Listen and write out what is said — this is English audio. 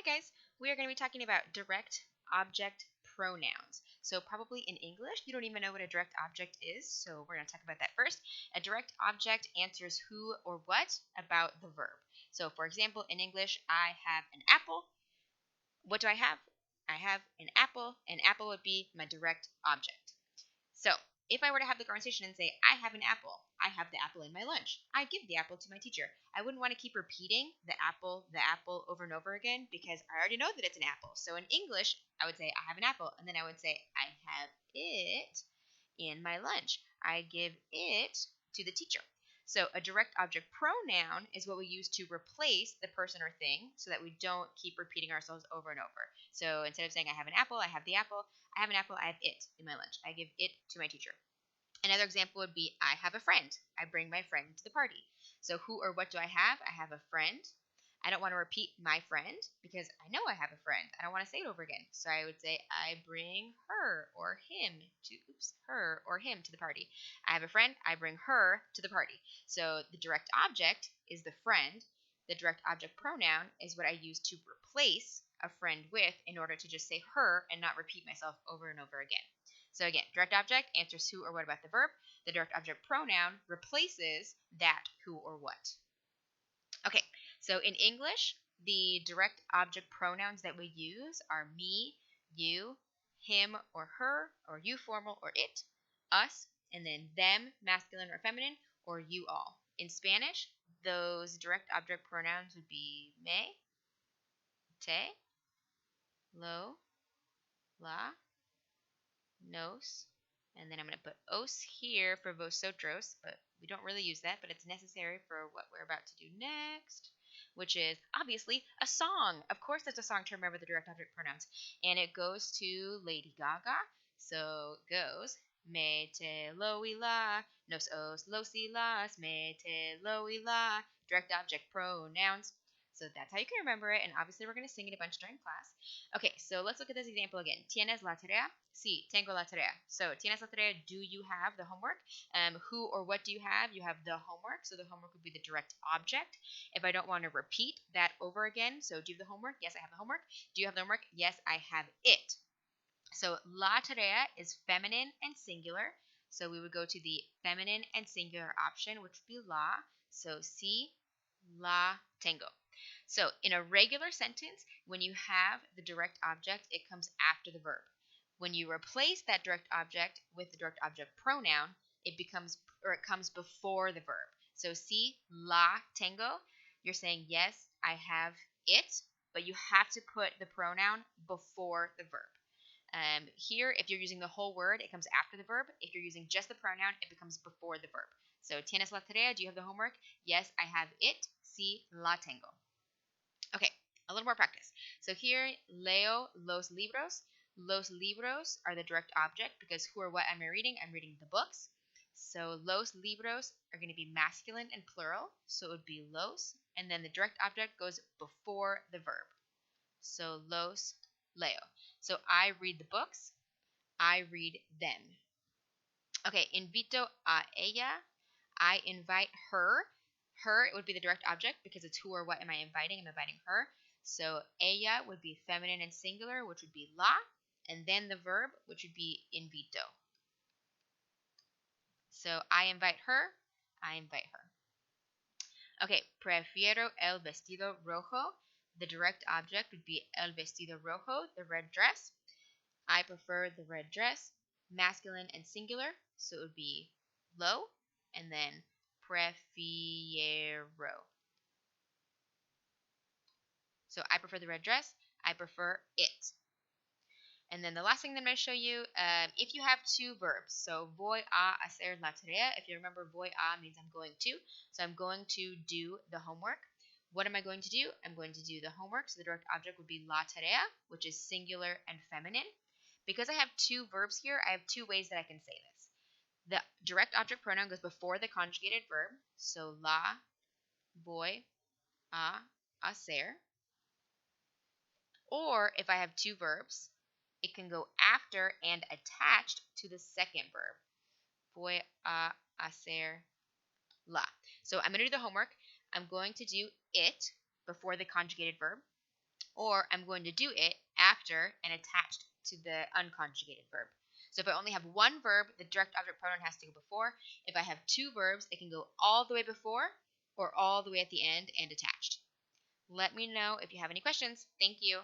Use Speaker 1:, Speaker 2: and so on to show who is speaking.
Speaker 1: guys, we are going to be talking about direct object pronouns. So probably in English, you don't even know what a direct object is, so we're going to talk about that first. A direct object answers who or what about the verb. So for example, in English, I have an apple. What do I have? I have an apple. An apple would be my direct object. So if I were to have the conversation and say, I have an apple, I have the apple in my lunch, I give the apple to my teacher, I wouldn't want to keep repeating the apple over and over again because I already know that it's an apple. So in English, I would say, I have an apple, and then I would say, I have it in my lunch. I give it to the teacher. So a direct object pronoun is what we use to replace the person or thing so that we don't keep repeating ourselves over and over. So instead of saying I have an apple, I have the apple. I have an apple, I have it in my lunch. I give it to my teacher. Another example would be I have a friend. I bring my friend to the party. So who or what do I have? I have a friend. I don't want to repeat my friend because I know I have a friend. I don't want to say it over again. So I would say I bring her or him to the party. I have a friend. I bring her to the party. So the direct object is the friend. The direct object pronoun is what I use to replace a friend with in order to just say her and not repeat myself over and over again. So again, direct object answers who or what about the verb. The direct object pronoun replaces that who or what. Okay, so in English, the direct object pronouns that we use are me, you, him or her, or you formal or it, us, and then them, masculine or feminine, or you all. In Spanish, those direct object pronouns would be me, te, lo, la, nos, and then I'm going to put os here for vosotros, but we don't really use that, but it's necessary for what we're about to do next, which is obviously a song. Of course, that's a song to remember the direct object pronouns, and it goes to Lady Gaga. So it goes, me te lo y la, nos os los y las, me te lo y la, direct object pronouns. So that's how you can remember it, and obviously we're going to sing it a bunch during class. Okay, so let's look at this example again. ¿Tienes la tarea? Sí, tengo la tarea. So, ¿tienes la tarea? Do you have the homework? Who or what do you have? You have the homework, so the homework would be the direct object. If I don't want to repeat that over again, so do you have the homework? Yes, I have the homework. Do you have the homework? Yes, I have it. So, la tarea is feminine and singular. So, we would go to the feminine and singular option, which would be la. So, sí, la tengo. So in a regular sentence, when you have the direct object, it comes after the verb. When you replace that direct object with the direct object pronoun, it comes before the verb. So sí, la tengo, you're saying yes, I have it, but you have to put the pronoun before the verb. Here, if you're using the whole word, it comes after the verb. If you're using just the pronoun, it becomes before the verb. So, ¿tienes la tarea? Do you have the homework? Yes, I have it. Sí, la tengo. Okay, a little more practice. So here, leo los libros. Los libros are the direct object because who or what am I reading? I'm reading the books. So los libros are going to be masculine and plural. So it would be los. And then the direct object goes before the verb. So los leo. So I read the books. I read them. Okay, invito a ella. I invite her. Her, it would be the direct object because it's who or what am I inviting? I'm inviting her. So ella would be feminine and singular, which would be la, and then the verb, which would be invito. So I invite her. I invite her. Okay, prefiero el vestido rojo. The direct object would be el vestido rojo, the red dress. I prefer the red dress, masculine and singular, so it would be lo, and then prefiero. So I prefer the red dress. I prefer it. And then the last thing that I'm going to show you, if you have two verbs, so voy a hacer la tarea. If you remember, voy a means I'm going to. So I'm going to do the homework. What am I going to do? I'm going to do the homework. So the direct object would be la tarea, which is singular and feminine. Because I have two verbs here, I have two ways that I can say this. The direct object pronoun goes before the conjugated verb. So la voy a hacer. Or if I have two verbs, it can go after and attached to the second verb. Voy a hacer la. So I'm going to do the homework. I'm going to do it before the conjugated verb. or I'm going to do it after and attached to the unconjugated verb. So if I only have one verb, the direct object pronoun has to go before. If I have two verbs, it can go all the way before or all the way at the end and attached. Let me know if you have any questions. Thank you.